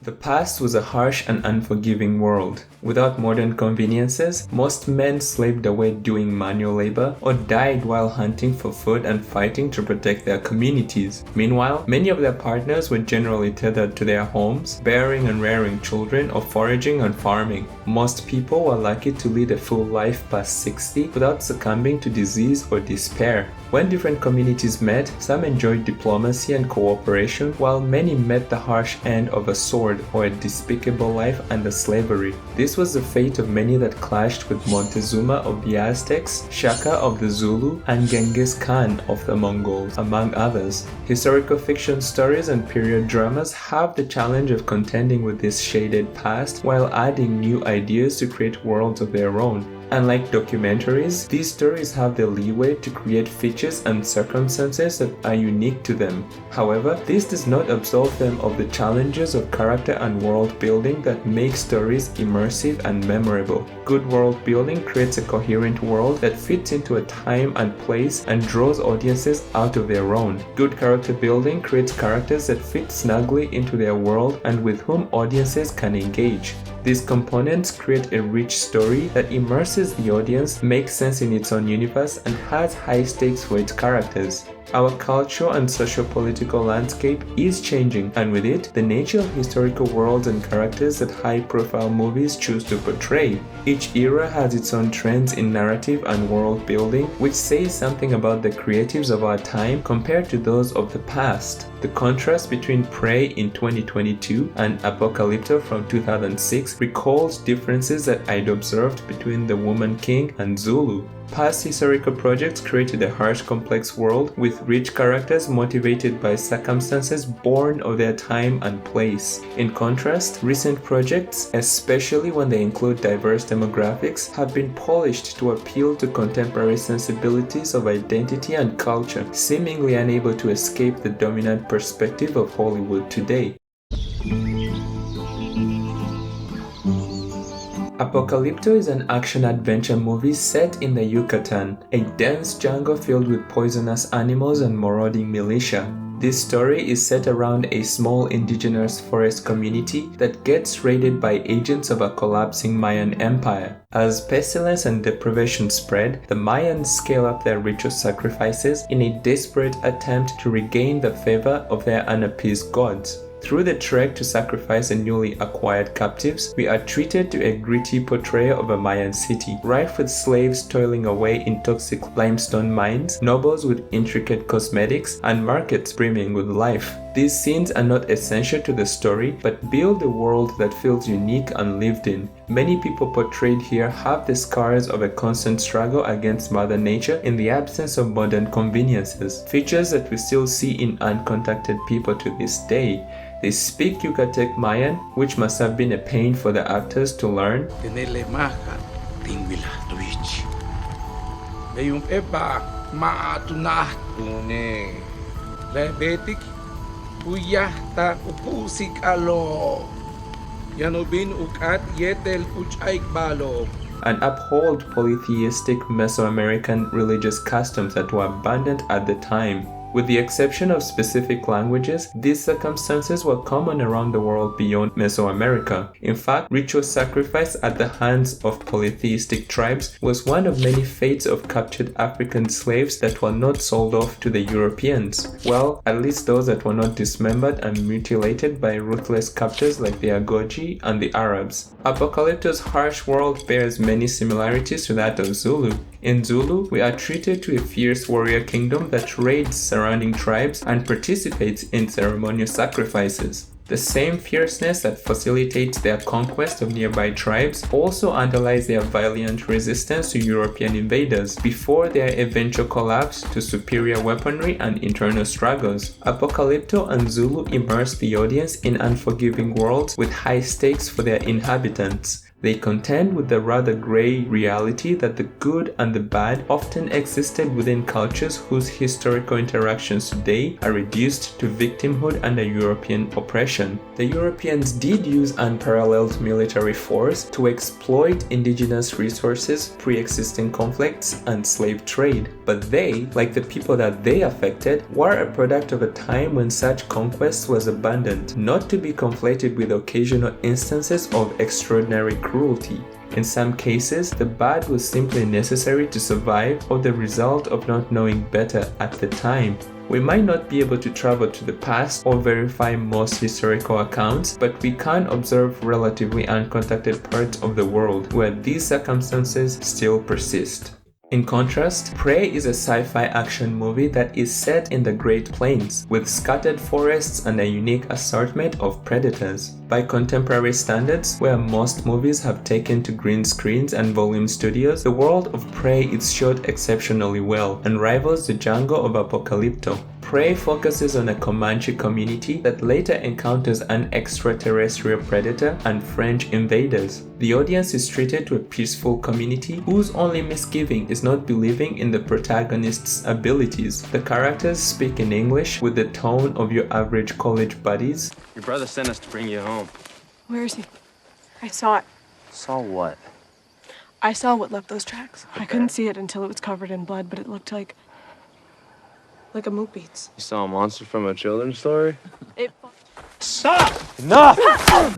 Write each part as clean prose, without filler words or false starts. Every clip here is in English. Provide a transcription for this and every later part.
The past was a harsh and unforgiving world. Without modern conveniences, most men slaved away doing manual labor or died while hunting for food and fighting to protect their communities. Meanwhile, many of their partners were generally tethered to their homes, bearing and rearing children or foraging and farming. Most people were lucky to lead a full life past 60 without succumbing to disease or despair. When different communities met, some enjoyed diplomacy and cooperation, while many met the harsh end of a sword or a despicable life under slavery. This was the fate of many that clashed with Montezuma of the Aztecs, Shaka of the Zulu, and Genghis Khan of the Mongols, among others. Historical fiction stories and period dramas have the challenge of contending with this shaded past while adding new ideas to create worlds of their own. Unlike documentaries, these stories have the leeway to create features and circumstances that are unique to them. However, this does not absolve them of the challenges of character and world building that make stories immersive and memorable. Good world building creates a coherent world that fits into a time and place and draws audiences out of their own. Good character building creates characters that fit snugly into their world and with whom audiences can engage. These components create a rich story that immerses the audience, makes sense in its own universe, and has high stakes for its characters. Our cultural and socio-political landscape is changing, and with it, the nature of historical worlds and characters that high-profile movies choose to portray. Each era has its own trends in narrative and world building, which says something about the creatives of our time compared to those of the past. The contrast between Prey in 2022 and Apocalypto from 2006 recalls differences that I'd observed between The Woman King and Zulu. Past historical projects created a harsh, complex world with rich characters motivated by circumstances born of their time and place. In contrast, recent projects, especially when they include diverse demographics, have been polished to appeal to contemporary sensibilities of identity and culture, seemingly unable to escape the dominant perspective of Hollywood today. Apocalypto is an action-adventure movie set in the Yucatan, a dense jungle filled with poisonous animals and marauding militia. This story is set around a small indigenous forest community that gets raided by agents of a collapsing Mayan empire. As pestilence and deprivation spread, the Mayans scale up their ritual sacrifices in a desperate attempt to regain the favor of their unappeased gods. Through the trek to sacrifice the newly acquired captives, we are treated to a gritty portrayal of a Mayan city, rife with slaves toiling away in toxic limestone mines, nobles with intricate cosmetics, and markets brimming with life. These scenes are not essential to the story, but build a world that feels unique and lived in. Many people portrayed here have the scars of a constant struggle against Mother Nature in the absence of modern conveniences, features that we still see in uncontacted people to this day. They speak Yucatec Mayan, which must have been a pain for the actors to learn. And uphold polytheistic Mesoamerican religious customs that were abundant at the time. With the exception of specific languages, these circumstances were common around the world beyond Mesoamerica. In fact, ritual sacrifice at the hands of polytheistic tribes was one of many fates of captured African slaves that were not sold off to the Europeans. Well, at least those that were not dismembered and mutilated by ruthless captors like the Agoji and the Arabs. Apocalypto's harsh world bears many similarities to that of Zulu. In Zulu, we are treated to a fierce warrior kingdom that raids surrounding tribes and participates in ceremonial sacrifices. The same fierceness that facilitates their conquest of nearby tribes also underlies their valiant resistance to European invaders before their eventual collapse to superior weaponry and internal struggles. Apocalypto and Zulu immerse the audience in unforgiving worlds with high stakes for their inhabitants. They contend with the rather grey reality that the good and the bad often existed within cultures whose historical interactions today are reduced to victimhood under European oppression. The Europeans did use unparalleled military force to exploit indigenous resources, pre-existing conflicts, and slave trade. But they, like the people that they affected, were a product of a time when such conquest was abundant, not to be conflated with occasional instances of extraordinary cruelty. In some cases, the bad was simply necessary to survive or the result of not knowing better at the time. We might not be able to travel to the past or verify most historical accounts, but we can observe relatively uncontacted parts of the world where these circumstances still persist. In contrast, Prey is a sci-fi action movie that is set in the Great Plains, with scattered forests and a unique assortment of predators. By contemporary standards, where most movies have taken to green screens and volume studios, the world of Prey is shot exceptionally well and rivals the jungle of Apocalypto. Prey focuses on a Comanche community that later encounters an extraterrestrial predator and French invaders. The audience is treated to a peaceful community whose only misgiving is not believing in the protagonist's abilities. The characters speak in English with the tone of your average college buddies. Your brother sent us to bring you home. Where is he? I saw it. Saw what? I saw what left those tracks. I couldn't see it until it was covered in blood, but it looked like a moot beats. You saw a monster from a children's story? Stop! Enough!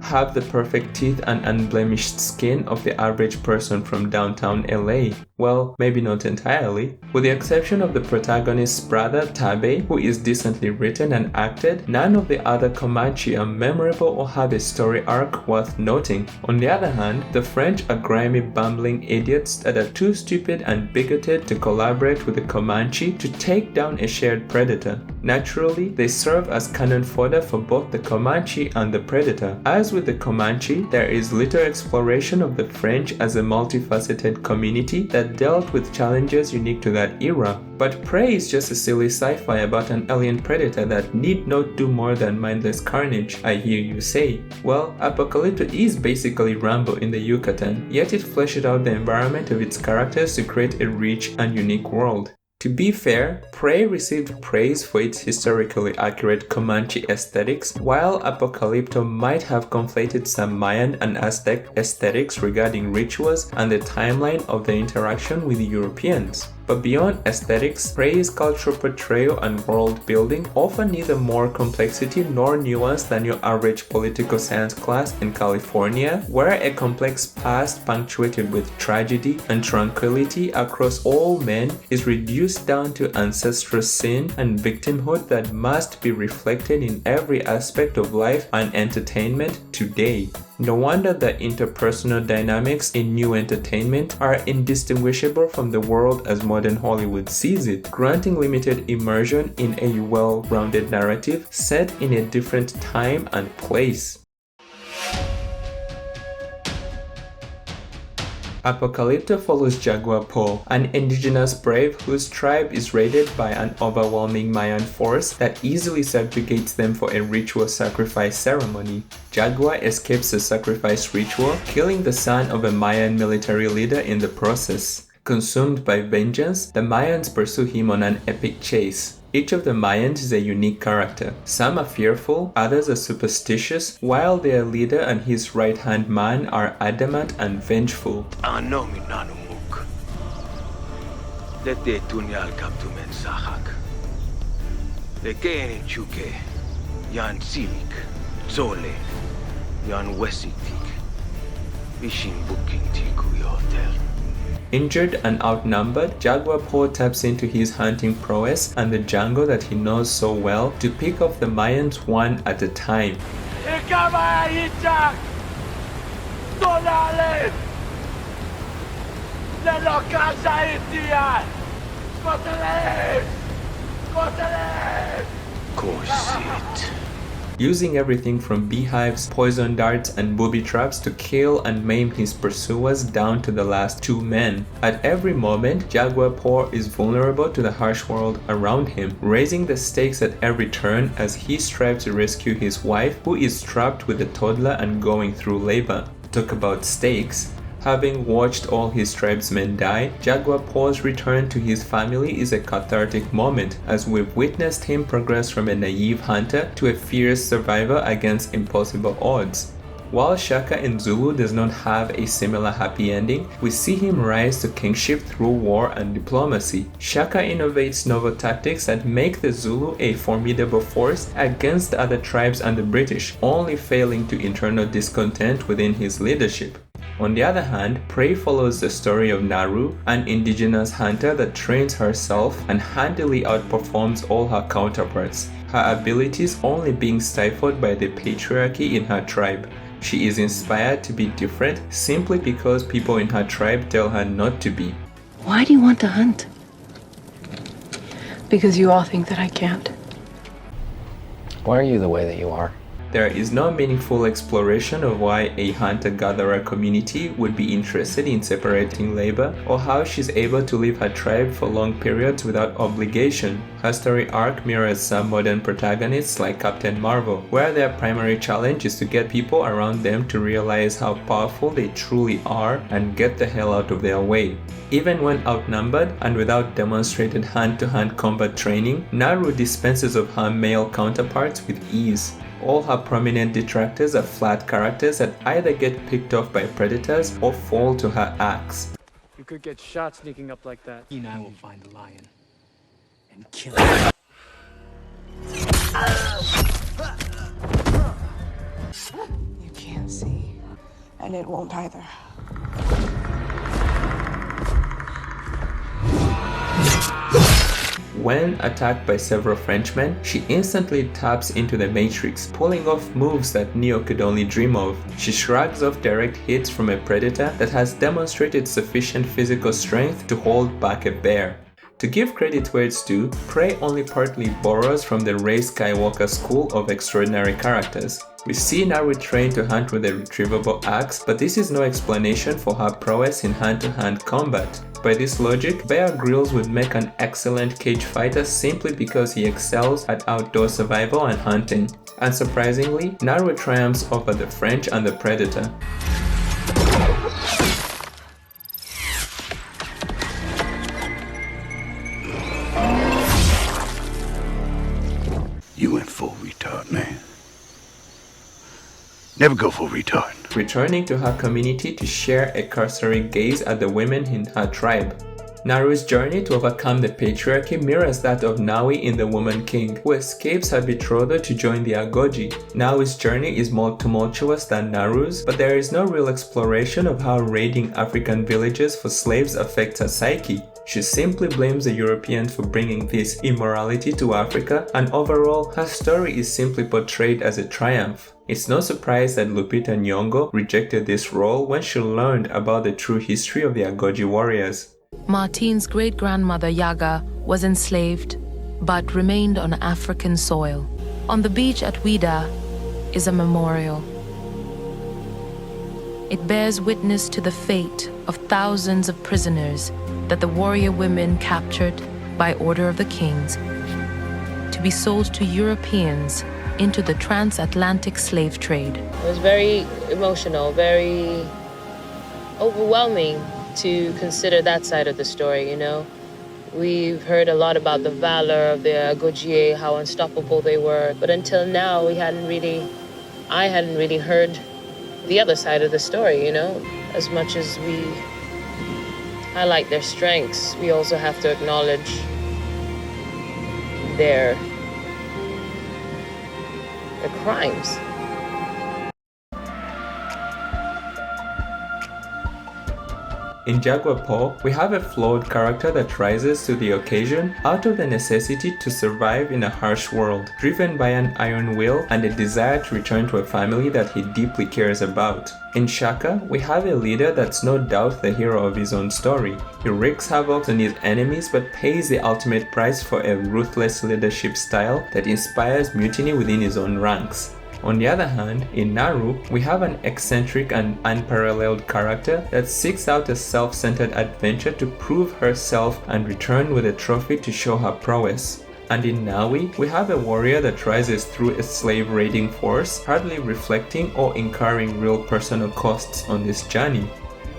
Have the perfect teeth and unblemished skin of the average person from downtown LA. Well, maybe not entirely. With the exception of the protagonist's brother, Tabe, who is decently written and acted, none of the other Comanche are memorable or have a story arc worth noting. On the other hand, the French are grimy, bumbling idiots that are too stupid and bigoted to collaborate with the Comanche to take down a shared predator. Naturally, they serve as cannon fodder for both the Comanche and the predator. As with the Comanche, there is little exploration of the French as a multifaceted community that dealt with challenges unique to that era. But Prey is just a silly sci-fi about an alien predator that need not do more than mindless carnage, I hear you say. Well, Apocalypto is basically Rambo in the Yucatan, yet it fleshed out the environment of its characters to create a rich and unique world. To be fair, Prey received praise for its historically accurate Comanche aesthetics, while Apocalypto might have conflated some Mayan and Aztec aesthetics regarding rituals and the timeline of the interaction with the Europeans. But beyond aesthetics, Prey's cultural portrayal and world building offer neither more complexity nor nuance than your average political science class in California, where a complex past punctuated with tragedy and tranquility across all men is reduced down to ancestral sin and victimhood that must be reflected in every aspect of life and entertainment today. No wonder the interpersonal dynamics in new entertainment are indistinguishable from the world as modern Hollywood sees it, granting limited immersion in a well-rounded narrative set in a different time and place. Apocalypto follows Jaguar Po, an indigenous brave whose tribe is raided by an overwhelming Mayan force that easily subjugates them for a ritual sacrifice ceremony. Jaguar escapes the sacrifice ritual, killing the son of a Mayan military leader in the process. Consumed by vengeance, the Mayans pursue him on an epic chase. Each of the Mayans is a unique character. Some are fearful, others are superstitious, while their leader and his right-hand man are adamant and vengeful. Injured and outnumbered, Jaguar Po taps into his hunting prowess and the jungle that he knows so well to pick off the Mayans one at a time. Using everything from beehives, poison darts, and booby traps to kill and maim his pursuers down to the last two men. At every moment, Jaguar Po is vulnerable to the harsh world around him, raising the stakes at every turn as he strives to rescue his wife, who is trapped with a toddler and going through labor. Talk about stakes. Having watched all his tribesmen die, Jaguar Paul's return to his family is a cathartic moment, as we've witnessed him progress from a naive hunter to a fierce survivor against impossible odds. While Shaka in Zulu does not have a similar happy ending, we see him rise to kingship through war and diplomacy. Shaka innovates novel tactics that make the Zulu a formidable force against the other tribes and the British, only failing to internal discontent within his leadership. On the other hand, Prey follows the story of Naru, an indigenous hunter that trains herself and handily outperforms all her counterparts, her abilities only being stifled by the patriarchy in her tribe. She is inspired to be different simply because people in her tribe tell her not to be. Why do you want to hunt? Because you all think that I can't. Why are you the way that you are? There is no meaningful exploration of why a hunter-gatherer community would be interested in separating labor, or how she's able to leave her tribe for long periods without obligation. Her story arc mirrors some modern protagonists like Captain Marvel, where their primary challenge is to get people around them to realize how powerful they truly are and get the hell out of their way. Even when outnumbered and without demonstrated hand-to-hand combat training, Naru dispenses of her male counterparts with ease. All her prominent detractors are flat characters that either get picked off by predators or fall to her axe. You could get shot sneaking up like that. He and I will find the lion and kill him. You can't see, and it won't either. When attacked by several Frenchmen, she instantly taps into the Matrix, pulling off moves that Neo could only dream of. She shrugs off direct hits from a predator that has demonstrated sufficient physical strength to hold back a bear. To give credit where it's due, Prey only partly borrows from the Rey Skywalker school of extraordinary characters. We see Naru trained to hunt with a retrievable axe, but this is no explanation for her prowess in hand-to-hand combat. By this logic, Bear Grylls would make an excellent cage fighter simply because he excels at outdoor survival and hunting. Unsurprisingly, Naru triumphs over the French and the Predator. You went full retard, man. Never go full retard. Returning to her community to share a cursory gaze at the women in her tribe. Naru's journey to overcome the patriarchy mirrors that of Nawi in The Woman King, who escapes her betrothal to join the Agoji. Nawi's journey is more tumultuous than Naru's, but there is no real exploration of how raiding African villages for slaves affects her psyche. She simply blames the Europeans for bringing this immorality to Africa, and overall, her story is simply portrayed as a triumph. It's no surprise that Lupita Nyong'o rejected this role when she learned about the true history of the Agoji warriors. Martine's great-grandmother Yaga was enslaved, but remained on African soil. On the beach at Ouida is a memorial. It bears witness to the fate of thousands of prisoners that the warrior women captured by order of the kings to be sold to Europeans into the transatlantic slave trade. It was very emotional, very overwhelming to consider that side of the story, you know. We've heard a lot about the valor of the Agoji, how unstoppable they were, but until now I hadn't really heard the other side of the story, you know. As much as we highlight their strengths, we also have to acknowledge their crimes. In Jaguar Paw, we have a flawed character that rises to the occasion out of the necessity to survive in a harsh world, driven by an iron will and a desire to return to a family that he deeply cares about. In Shaka, we have a leader that's no doubt the hero of his own story. He wreaks havoc on his enemies but pays the ultimate price for a ruthless leadership style that inspires mutiny within his own ranks. On the other hand, in Naru, we have an eccentric and unparalleled character that seeks out a self-centered adventure to prove herself and return with a trophy to show her prowess. And in Nawi, we have a warrior that rises through a slave raiding force, hardly reflecting or incurring real personal costs on this journey.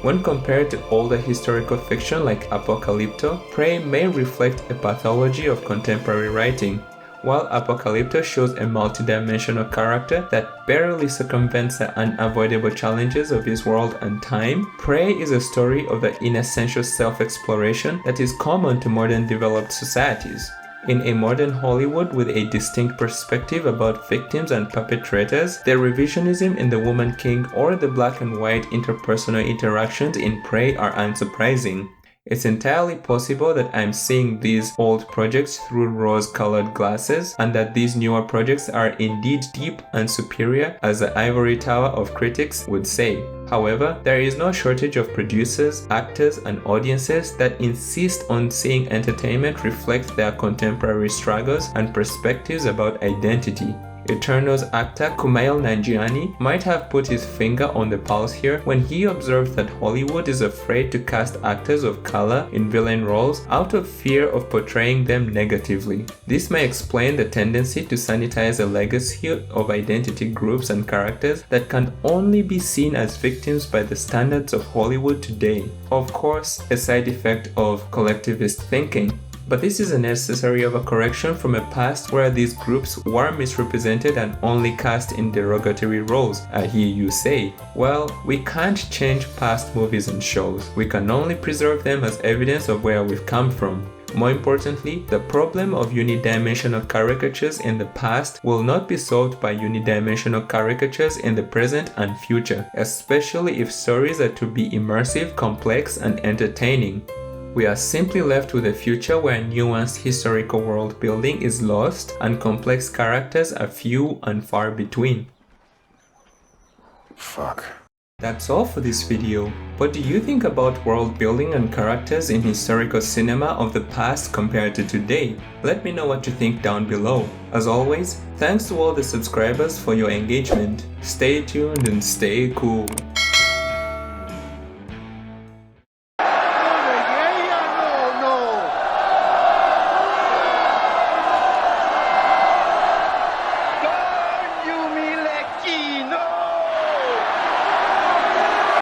When compared to older historical fiction like Apocalypto, Prey may reflect a pathology of contemporary writing. While Apocalypto shows a multidimensional character that barely circumvents the unavoidable challenges of his world and time, Prey is a story of the inessential self-exploration that is common to modern developed societies. In a modern Hollywood with a distinct perspective about victims and perpetrators, the revisionism in The Woman King or the black and white interpersonal interactions in Prey are unsurprising. It's entirely possible that I'm seeing these old projects through rose-colored glasses, and that these newer projects are indeed deep and superior, as the ivory tower of critics would say. However, there is no shortage of producers, actors, and audiences that insist on seeing entertainment reflect their contemporary struggles and perspectives about identity. Eternal's actor Kumail Nanjiani might have put his finger on the pulse here when he observed that Hollywood is afraid to cast actors of color in villain roles out of fear of portraying them negatively. This may explain the tendency to sanitize a legacy of identity groups and characters that can only be seen as victims by the standards of Hollywood today. Of course, a side effect of collectivist thinking. But this is a necessary overcorrection from a past where these groups were misrepresented and only cast in derogatory roles, I hear you say. Well, we can't change past movies and shows. We can only preserve them as evidence of where we've come from. More importantly, the problem of unidimensional caricatures in the past will not be solved by unidimensional caricatures in the present and future, especially if stories are to be immersive, complex, and entertaining. We are simply left with a future where nuanced historical world building is lost and complex characters are few and far between. Fuck. That's all for this video. What do you think about world building and characters in historical cinema of the past compared to today? Let me know what you think down below. As always, thanks to all the subscribers for your engagement. Stay tuned and stay cool.